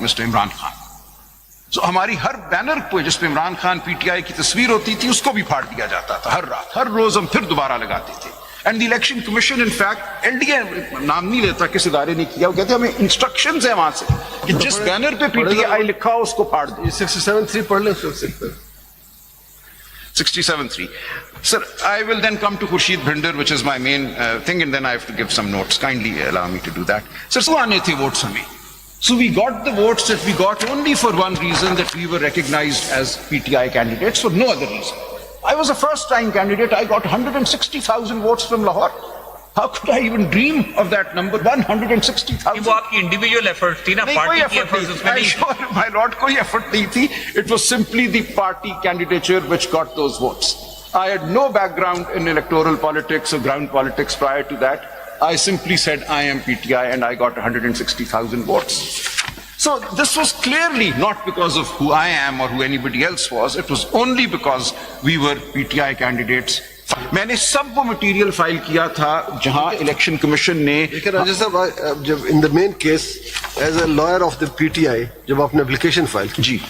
Mister Imran Khan. तो हमारी हर banner पे जिसपे इमरान खान पीटीआई की तस्वीर होती थी उसको भी फाड़ दिया जाता था। हर रात, हर रोज हम फिर दोबारा लगाते थे। And the election commission in fact, LDA नाम नहीं लेता किस इदारे ने किया, वो कहते हमें इंस्ट्रक्शंस है वहां से कि जिस बैनर पे पीटीआई लिखा हो उसको फाड़ दो। 67(3) पढ़ लें। 67(3). Sir, I will then come to Khurshid Bhinder, which is my main thing, and then I have to give some notes. Kindly allow me to do that. Sir, so aane the votes hame. So we got the votes that we got only for one reason, that we were recognized as PTI candidates, for no other reason. I was a first-time candidate. I got 160,000 votes from Lahore. How could I even dream of that number? 160,000. वो आपकी individual effort थी ना, party की efforts उसमें नहीं थी। My lord, कोई effort नहीं थी. It was simply the party candidature which got those votes. I had no background in electoral politics or ground politics prior to that. I simply said I am PTI and I got 160,000 votes. So this was clearly not because of who I am or who anybody else was. It was only because we were PTI candidates. मैंने सब वो material file किया था जहां election commission ने। लेकिन राजा साहब, जब in the main case as a lawyer of the PTI जब आपने एप्लीकेशन फाइल की, जी,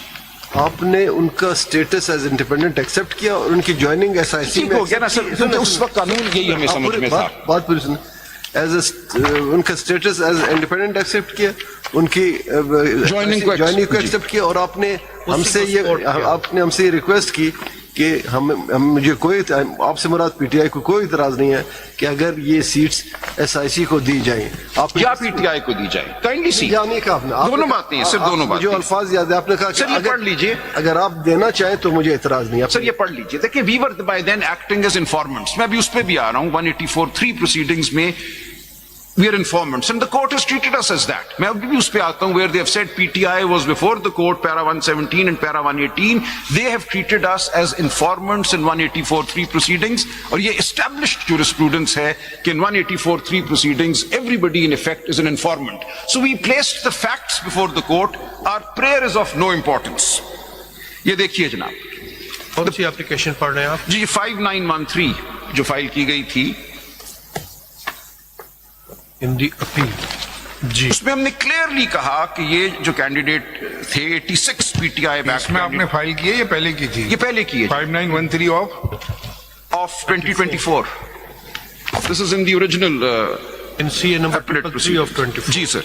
आपने उनका स्टेटस एज इंडिपेंडेंट एक्सेप्ट किया और उनकी ज्वाइनिंग एसआईसी में हो गया ना सर। उस वक्त कानून यही हमें समझ में था। बात पूरी सुनिए। उनका स्टेटस एज इंडिपेंडेंट एक्सेप्ट किया, उनकी ज्वाइनिंग को एक्सेप्ट किया, और आपने हमसे ये रिक्वेस्ट की कि मुझे कोई, आपसे मुराद पीटीआई को कोई इतराज नहीं है कि अगर ये सीट्स एसआईसी को दी जाएं, आप या पीटीआई को दी जाए। काइंडली सी नहीं कहा आपने, दोनों बातें, सिर्फ दोनों बातें। जो अल्फाज याद है आपने कहा सर ये पढ़ लीजिए, अगर आप देना चाहें तो मुझे इतराज नहीं है। सर ये पढ़ लीजिए। देखिए, we were by then acting as informants. मैं भी उस पर भी आ रहा हूँ। 184(3) प्रोसीडिंग्स में we are informants and the court has treated us as that. मैं अभी भी उस पे आता हूँ, where they have said PTI was before the court, para 117 and para 118. They have treated us as informants in 184(3) proceedings. और ये established jurisprudence है कि in 184(3) proceedings everybody in effect is an informant. So we placed the facts before the court. Our prayer is of no importance. ये देखिए जनाब, कौन सी application पढ़ रहे हैं आप? जी 5913 जो फाइल की गई थी इन दी अपील, जी, उसमें हमने क्लियरली कहा कि ये जो कैंडिडेट थे 86 पीटीआई बैक में आपने फाइल की है, ये पहले की थी? ये पहले की है। 5913 of 2024. This is in the original in CA number 3 of 24। जी सर,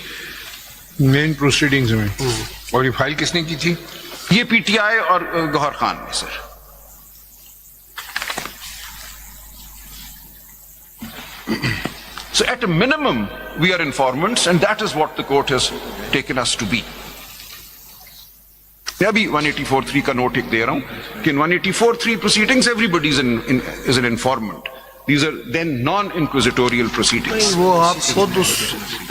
मेन प्रोसीडिंग्स में। और ये फाइल किसने की थी? ये पीटीआई और गौहर खान ने sir. So at a minimum, we are informants, and that is what the court has taken us to be. मैं अभी 184(3) का नोट एक दे रहा हूं कि in 184(3) proceedings everybody is an informant. These are then non-inquisitorial proceedings. वो आप खुद उस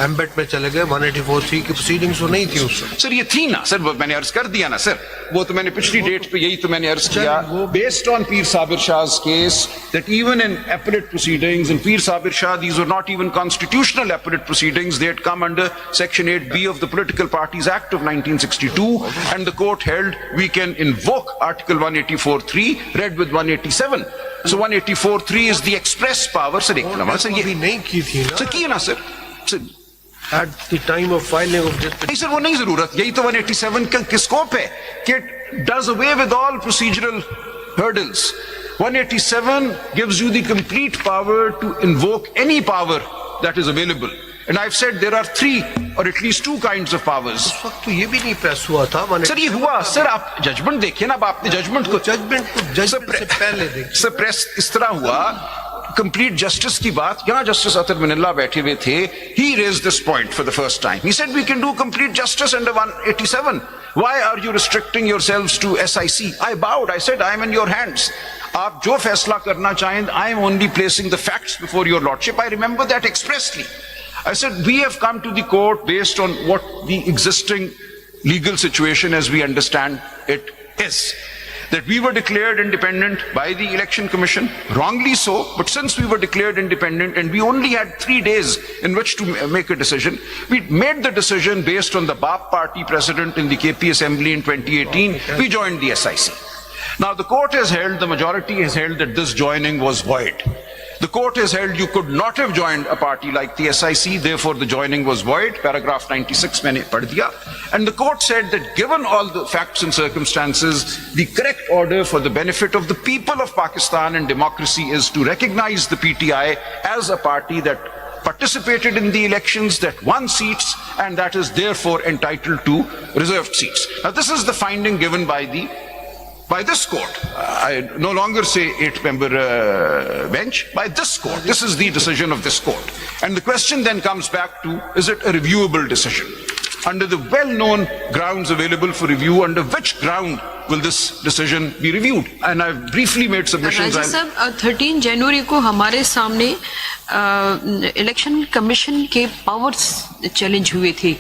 एम्बेड में चले गए। 184(3) की प्रोसीडिंग्स वो नहीं थी उस समय। सर ये थी ना सर, मैंने अर्ज कर दिया ना सर, वो तो मैंने पिछली डेट पे यही तो मैंने अर्ज किया। Based on Pir Sabir Shah's case, that even in appellate proceedings, in Pir Sabir Shah, these were not even constitutional appellate proceedings. They had come under Section 8B of the Political Parties Act of 1962, and the court held we can invoke Article 184(3) read with 187. So 184(3) is the express power. Sir, एक लम्हा sir, ये नहीं की थी ना? Sir की है ना sir. At the time of filing of this, नहीं सर, वो नहीं जरूरत। यही तो 187 का स्कोप है कि it does away with all procedural hurdles. 187 gives you the complete power to invoke any power that is available. And I've said there are 3 or at least 2 kinds of powers. उस वक्त तो ये भी नहीं press हुआ था। Sir ये हुआ सर, आप जजमेंट देखिए ना, अब आपने जजमेंट से पहले देखिए। सर प्रेस इस तरह हुआ, कंप्लीट जस्टिस की बात, यहां जस्टिस अतर मिनल्ला बैठे हुए थे। He raised this point for the first time. He said we can do complete justice under 187. Why are you restricting yourselves to SIC? I bowed. I said I am in your hands. आप जो फैसला करना चाहें, I am only placing the facts before your lordship. I remember that expressly. I said we have come to the court based on what the existing legal situation as we understand it is. That we were declared independent by the election commission, wrongly so, but since we were declared independent and we only had 3 days in which to make a decision, we made the decision based on the BAP party precedent in the KP assembly in 2018, we joined the SIC. Now the court has held, the majority has held that this joining was void. The court has held you could not have joined a party like the SIC, therefore the joining was void. Paragraph 96 मैंने पढ़ दिया. And the court said that given all the facts and circumstances, the correct order for the benefit of the people of Pakistan and democracy is to recognize the PTI as a party that participated in the elections, that won seats, and that is therefore entitled to reserved seats. Now this is the finding given by this court. I no longer say 8-member bench, by this court. This is the decision of this court. And the question then comes back to, is it a reviewable decision? Under the well-known grounds available for review, under which ground will this decision be reviewed? And I've briefly made submissions. राजा साहब, 13 जनवरी को हमारे सामने election commission के powers challenge हुए थे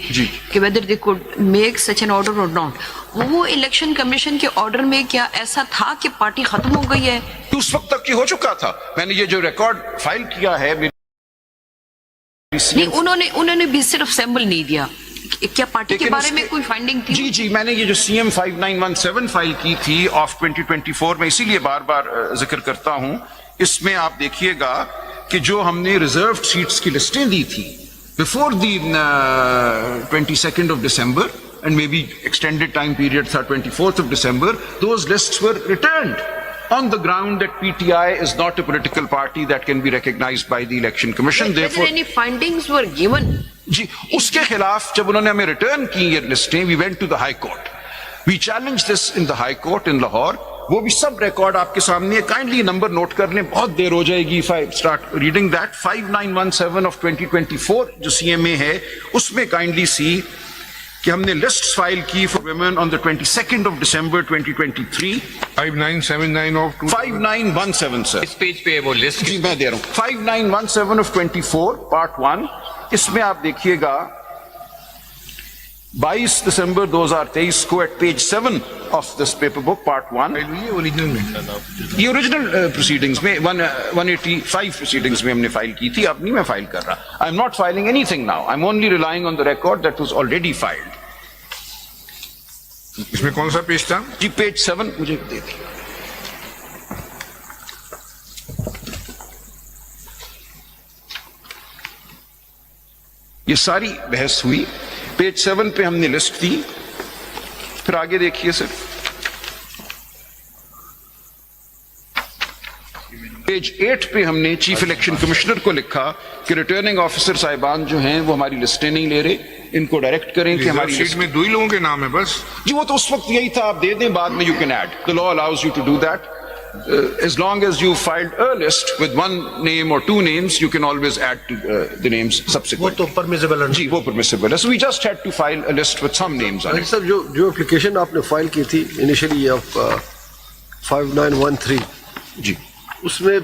कि whether they could make such an order or not. वो election commission के ऑर्डर में क्या ऐसा था कि पार्टी खत्म हो गई है? उस वक्त तक की हो चुका था. मैंने ये जो रिकॉर्ड फाइल किया है, नहीं, उन्होंने भी सिर्फ सैंपल नहीं दिया. क्या पार्टी के बारे में कोई फाइंडिंग थी? जी, मैंने ये जो CM 5917 फाइल की थी ऑफ 2024 में, इसीलिए बार बार जिक्र करता हूं. इसमें आप देखिएगा कि जो हमने रिजर्व्ड सीट्स की लिस्टें दी थी before the 22nd of December and maybe extended time period था 24th of December, those lists were returned on the ground that PTI is not a political party that can be recognized by the Election Commission. Therefore, any findings were given? जी, उसके खिलाफ जब उन्होंने हमें return की ये लिस्टें, we went to the High Court. We challenged this in the High Court in Lahore. वो भी सब रिकॉर्ड आपके सामने. काइंडली नंबर नोट कर लें, बहुत देर हो जाएगी if I start reading that. 5917 of 2024 जो CMA है, उसमें काइंडली सी कि हमने लिस्ट्स फाइल की for women on the 22nd of December 2023. 5979 of 5917 sir. इस पेज पे वो लिस्ट जी मैं दे रहा हूं. 5917 of 24 part 1. इसमें आप देखिएगा 22 दिसंबर 2023 को at page 7 of this paper book part 1. ये ओरिजिनल प्रोसीडिंग्स में 185 प्रोसीडिंग्स में हमने फाइल की थी. अब नहीं मैं फाइल कर रहा. I am not filing anything now. I am only relying on the record that was already filed. इसमें कौन सा पेज था? जी पेज 7 मुझे दे दी. ये सारी बहस हुई. पेज 7 पे हमने लिस्ट दी. फिर आगे देखिए सर, पेज 8 पे हमने चीफ इलेक्शन कमिश्नर को लिखा कि रिटर्निंग ऑफिसर साहिबान जो हैं वो हमारी लिस्टें नहीं ले रहे, इनको डायरेक्ट करें कि हमारी शीट में 2 ही लोगों के नाम है बस. जी वो तो उस वक्त यही था. आप दे दें, बाद में you can add. The law allows you to do that. As long as you filed a list with one name or 2 names, you can always add to the names subsequently. वो तो permissible है. जी वो permissible है. So we just had to file a list with some names on it. Sir जो application आपने file की थी initially of 5913 जी उसमें